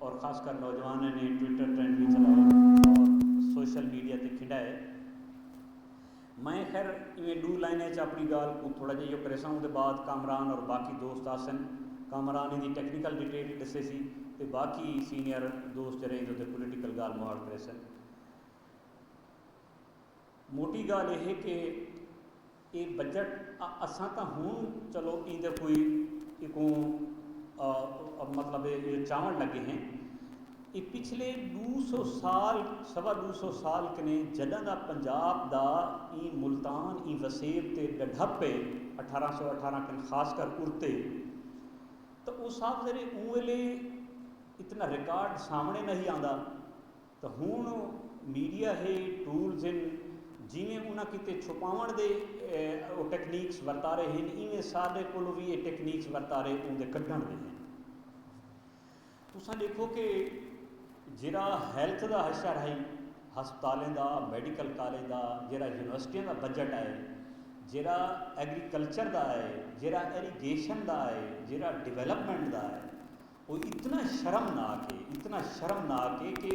और ख़ासकर नौजवानों ने ट्विटर ट्रेंड भी चलाए और सोशल मीडिया ते खिंडाए। मैं खैर इवें 2 लाइनें अपनी गाल को थोड़ा जिहा करेसा, उसके बाद कामरान और बाकी दोस्त आसन। कामरान इहदी टैक्नीकल डिटेल दसे सी ते बाकी सीनियर दोस्त जिहड़े इंदे पोलिटिकल गाल मुहाल करेसन। मोटी गाल यह कि ये बजट असां तो हूँ चलो इंदे कोई इको मतलब ये चावण लगे हैं। ये पिछले 200 साल 225 साल कने जदा का पंजाब का ई मुल्तान ई वसेब ते डढ़पे 1818 कन खासकर उरते तो उस साहब जरे उवेले इतना रिकॉर्ड सामने नहीं आता। तो हूँ मीडिया है टूल्स हैं जिमें उन्हें किते छुपावन दे टैक्नीक्स वरता रहे हैं, इवें साढ़े को भी ये टैक्नीक्स वरता रहे उनके कढ़ण दे हैं। तुसां देखो कि जिहड़ा हैल्थ का हशर है हस्पतालें का मैडिकल कॉलेज का जिहड़ा यूनिवर्सिटियों का बजट है, जिहड़ा एग्रीकल्चर का है, जिहड़ा इरीगेशन का है, जिहड़ा डिवेलपमेंट का है, वो इतना शर्मनाक है कि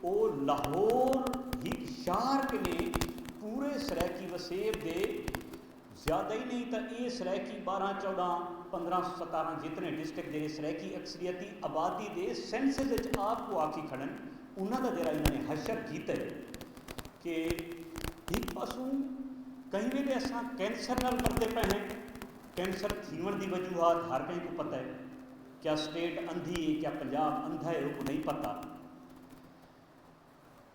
वो लाहौर ही शहर के ने पूरे सराकी वसेब दे ज़्यादा ही नहीं तो ये सराकी 12, 14, 15, 17 जितने डिस्ट्रिक्ट जे सराकी अक्सरियती आबादी के सेंसस आपको आखी खड़न उन्होंने जरा इन्होंने हशर किया कि एक पासों कई वेले अस कैंसर नाल मरते पे हैं। कैंसर थीवन की वजूहत हर कहीं को पता है। क्या स्टेट अंधी है, क्या पंजाब अंधा है, वो नहीं पता।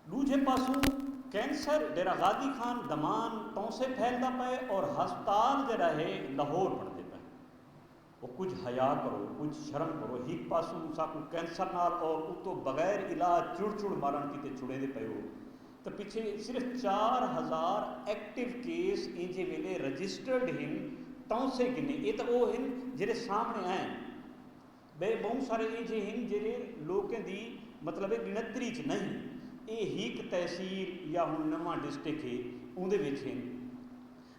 दूजे पासों कैंसर जरा गाजी खान दमान तो से फैलता पे और हस्पताल जरा है लाहौर बढ़ते पे। वो कुछ हया करो, कुछ शर्म करो। एक पासों साकू कैंसर नाल और उतो बगैर इलाज चुड़ मारण किते छुड़े दे पे हो। तो पिछे सिर्फ 4000 एक्टिव केस इंजे वेले रजिस्टर्ड हैं तो से गिने। ये तो वो हैं जेरे सामने आए बे बहुत सारे इंजे हैं जेरे लोगों की मतलब गिनतरी च नहीं। ये हीक तहसील या हूँ नवा डिस्ट्रिक्ट है उनके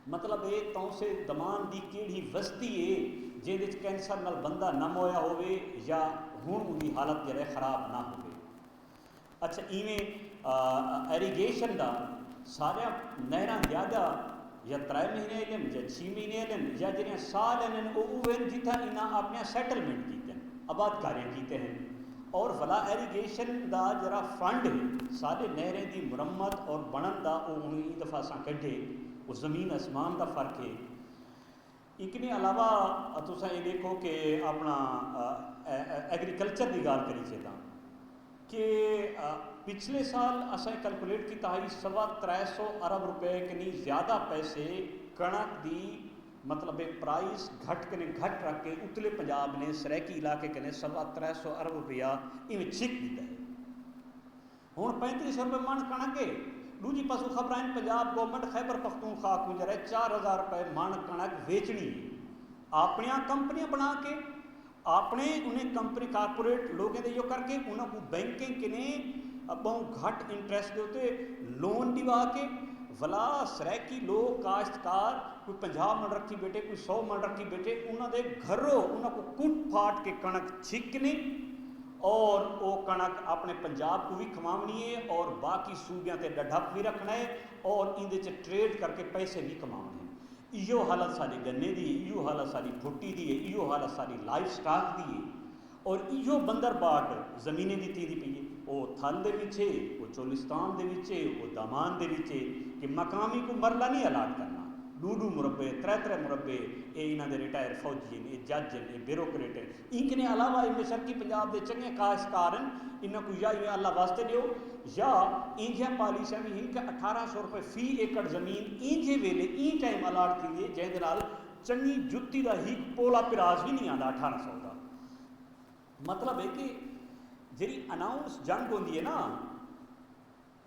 मतलब ये तो से दमान की केड़ी बस्ती है जिंदे कैंसर नाल बंदा न मोया होवे या हूँ उनकी हालत जरा खराब ना हो। अच्छा इवें एरीगेशन का सारे नहर ज़्यादा या 3 महीने लेन या 6 महीने लेन या जिन्हें साल लेन वो जितना इन्हें अपने सैटलमेंट किए आबादकारी किए हैं। और भला एरीगेशन का जरा फंड है सारे नहरें की मुरम्मत और बनन का वो हूँ दफ़ा अस कढ़े वो ज़मीन आसमान का फ़र्क है। इकने अलावा तुस ये देखो कि अपना एग्रीकल्चर की गाल करी चेता कि पिछले साल असें कैलकुलेट किया 350 अरब रुपए कनी ज़्यादा पैसे कणक की मतलब प्राइस घट कने घट रख के उतले पंजाब ने सराकी इलाके कने 350 अरब रुपया इवें छिक दिता है। हूँ 3500 रुपये मन कणक है। दूजी पासों खबर आए पंजाब गवर्नमेंट खैबर पख्तूनख्वा को जरा 4000 रुपये मन कणक बेचनी है अपनिया कंपनियां बना के अपने उन्हें कंपनी कारपोरेट लोगों के जो करके उन्होंने बैंकिंग किने बहुत घट इंटरेस्ट के उत्ते लोन दिवा के भला सराकी लोग काश्तकार कोई 50 मन रखी बैठे कोई 100 मन रखी बैठे उन्होंने घरों उन्होंने कुट फाट के कणक छिकनी और वो कणक अपने पंजाब को भी कमावनी है और बाकी सूबियां ते डढ़प भी रखना है और इंदे ट्रेड करके पैसे भी कमाने हैं। इो हालत सारी गन्ने की, इो हालत सारी भुट्टी की है, इो हालत सारी लाइफ स्टाक की है और इो बंदरबाट जमीनें दी पई है। वो थल दे विच है, वो चोलिस्तान दे विच है, वो दामान दे विच है कि मकामी को मरला नहीं अलाट करना। 2-2 मुरब्बे 3-3 मुरब्बे ये इन्होंने रिटायर फौजी हैं, ये जज हैं, ये ब्यूरोक्रेट हैं। इनके अलावा इनमें शर्की पंजाब के चंगे काश्तकार हैं इन्हों को या इवें अल्लाह वास्ते दियो या इंजिया पॉलिसियां भी इनके 1800 रुपये फी एकड़ जमीन इंजे वेले ई टाइम अलाट थी है जैसे नाल चंगी जुत्ती का ही पोला पिराज भी नहीं आता 1800 का। मतलब है कि जी अनाउंस जंग होती है ना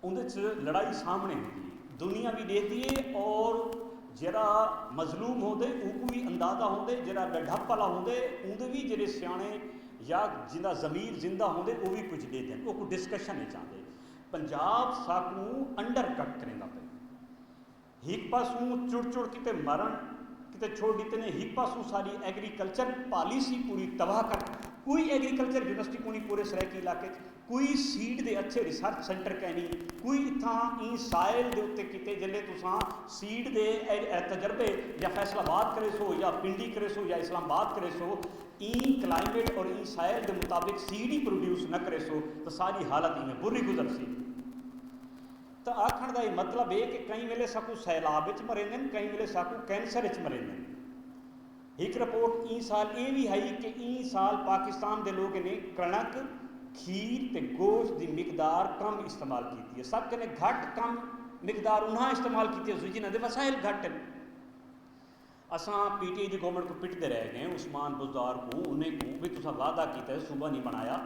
उन्हें लड़ाई सामने होती है, दुनिया भी देखती है और जरा मजलूम होंगे उनको भी अंदाजा होंगे, जरा डढ़प वाला होंगे उनके भी जेडे सियाने या जिंदा जमीर जिंदा होंगे वो भी कुछ देते हैं, वो कोई डिस्कशन नहीं चाहते। पंजाब साकू अंडर कट करेगा पे एक पासों चुड़ चुड़ किते मरण किते छोड़ दिते ने। एक पासों सारी एग्रीकल्चर पॉलिसी पूरी तबाह कर, कोई एग्रीकल्चर यूनिवर्सिटी को नहीं पूरे सराइकी इलाके, कोई सीड दे अच्छे रिसर्च सेंटर कहनी, कोई इत्थां ई साइल दे उत्ते किते जिले तुसां सीड दे तजर्बे या फैसलाबाद करे सो या पिंडी करे सो या इस्लामाबाद करे सो, ई क्लाइमेट और ई साइल के मुताबिक सीड ही प्रोड्यूस न करे सो तो सारी हालत इवें बुरी गुजर सी। तो आखण का मतलब है कि कई वेले साकू सैलाब मरेंदे, कई वेले साकू कैंसर मरेंदे। एक रिपोर्ट ई साल ये भी है कि ई साल पाकिस्तान के लोग ने कणक, खीर ते गोश्त की मिकदार कम इस्तेमाल की है। सब कहने घट कम मिकदार उन्हें इस्तेमाल की जिन्हों के वसाइल घट हैं। असां PTI की गवर्नमेंट को पिटते रह गए, उस्मान बुज़दार को, उन्हें को भी तुसा वादा किया सूबा नहीं बनाया,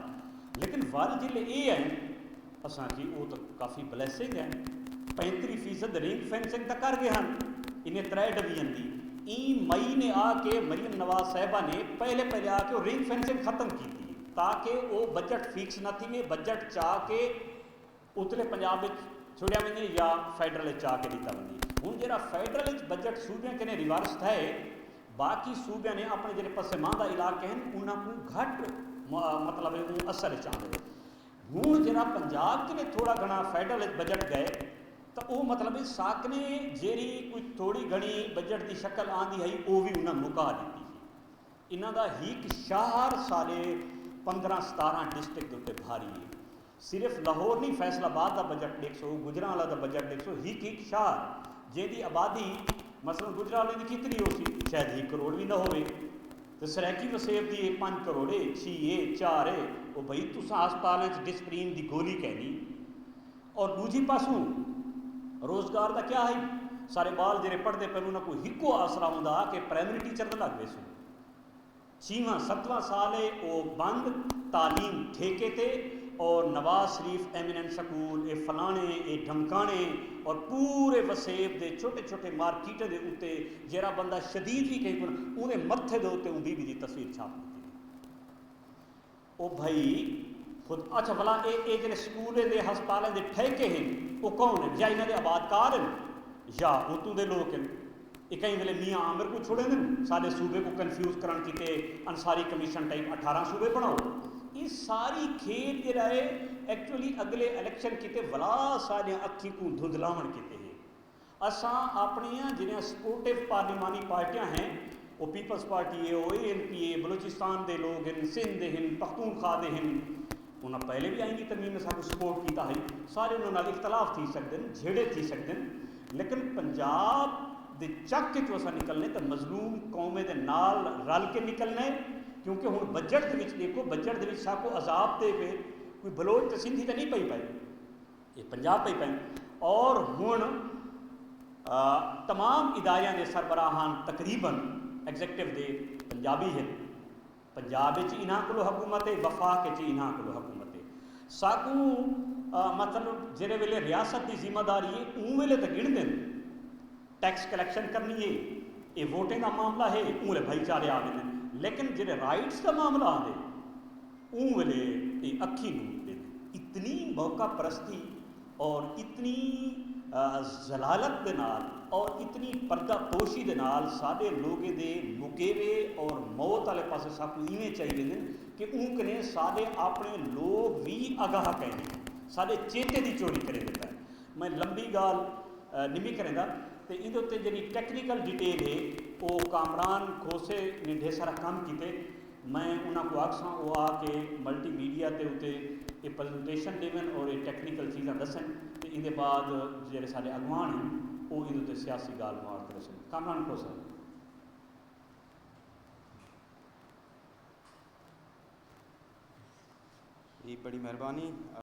लेकिन वल जिले ये है असां की वो तो काफ़ी ब्लैसिंग है। 35% रिंग फेंसिंग तो कर गए हैं इन्हें 3 डिवीजन की। ई मई ने आके मरीम नवाज साहिबा ने पहले आके वो रिंग फेंसिंग खत्म की थी ताकि वो बजट फिक्स न थी, बजट चाह के उतले पंजाब छोड़िया वञे या फैडरल चाह के दिता वञे। हुण जिहड़ा फैडरल बजट सूबे के रिवर्स है, बाकी सूबे ने अपने जिहड़े पसमानदा इलाके हैं उन्होंने को घट मतलब असर चाहते। हुण जिहड़ा पंजाब के लिए थोड़ा घना फैडरल बजट गए तो वो मतलब साकने जेरी कोई थोड़ी घनी बजट की शक्ल आँदी है वो भी उन्हें मुका दी है। इन्हों का एक शहर सारे 15-17 डिस्ट्रिक्ट उत्ते भारी है। सिर्फ लाहौर नहीं, फैसलाबाद का बजट 150, गुजरांवाला का बजट 150। एक शहर जिहदी आबादी मसलन गुजरांवाले की कितनी हो सी, शायद 1 करोड़ भी ना हो, तो सरैकी वसेब की 5 करोड़ है, 6 है, 4 है। वो भाई तुस हस्पताल डिस्प्रीन की गोली कहनी। और दूजी पासों रोज़गार का क्या है, सारे बाल जिहड़े पढ़ते पे उन्होंने को हिको आसरा होंदा कि प्राइमरी टीचर तो लग गए सो 6वां-7वां साल है वो बंद, तालीम ठेके ते, और नवाज शरीफ एमिनेंट स्कूल ये फलाने ये ढमकाने, और पूरे वसेब के छोटे छोटे मार्कीट के उत्ते जरा बंदा शदीद भी कहीं उन्हें मत्थे के उत्ते बीबी की तस्वीर छाप दी। वो भाई खुद अच्छा भला ये जो स्कूल के हस्पतालों के ठेके हैं वो कौन है, या इन्होंने आबादकार हैं या उतों के लोग हैं। ये कई वेले मियाँ आमिर को छोड़े हैं, सारे सूबे को कन्फ्यूज करन किते अंसारी कमीशन टाइप 18 सूबे बनाओ। ये सारी खेल जो है एक्चुअली अगले इलेक्शन किते वला सारे अखी को धुंधलावन किते हैं। असा अपनिया जिन्हें सपोर्टिव पार्लिमानी पार्टियां हैं, वो पीपल्स पार्टी है, वो ANP है, बलोचिस्तान के लोग हैं, सिंध हैं, पख्तूनख्वा के हैं, उन्हें पहले भी आएंगी तरमीम ने साकू सपोर्ट किया है। सारे उन्होंने इख्तलाफ थी सकते हैं, झेड़े थी सकते हैं, लेकिन पंजाब दे चक के असा निकलने तो मजलूम कौमे के नाल रल के निकलने। क्योंकि हुण बजट के विच देखो, बजट के साकू अजाब दे पे कोई बलोच तो सिंधी तो नहीं पई पाई, ये पंजाब पई पाई। और हुण तमाम इदारियां के सरबराहान तकरीबन एग्जैक्टिव दे पंजाबी हैं। पंजाब इन्हां को हुकूमत है, वफाक इन्हां को हुकूमत है। साकू मतलब जिहड़े वेले रियासत की जिम्मेदारी है उं वेले तो गिणदे टैक्स कलैक्शन करनी है, ये वोटें का मामला है, उं वेले भाईचारे आ गए। लेकिन जिहड़े राइट्स का मामला आते उं वेले ये अखी नूंदे। इतनी मौका परस्ती और इतनी जलालत के नाल और इतनी पर्दा पोशी के नाल साडे लोगे दे मुकेवे और मौत वाले पासे साकू इवें चाहिए कि उनकने साडे अपने लोग भी आगाह कहने, साडे चेते की चोरी करे देता है। मैं लंबी गाल नहीं करेंदा तो इहदे उत्ते जिहड़ी टैक्नीकल डिटेल है वो कामरान खोसे ने ढेर सारा काम किए। मैं उन्होंने को आखसा वो आके मल्टीमीडिया के उत्ते ये प्रजेंटेशन देवन और ये टैक्नीकल चीज़ा दसन, तो इहदे बाद जिहड़े साडे अगवान हैं वो इहदे उत्ते सियासी गाल मार दसन। कामरान खोसा जी, बड़ी मेहरबानी।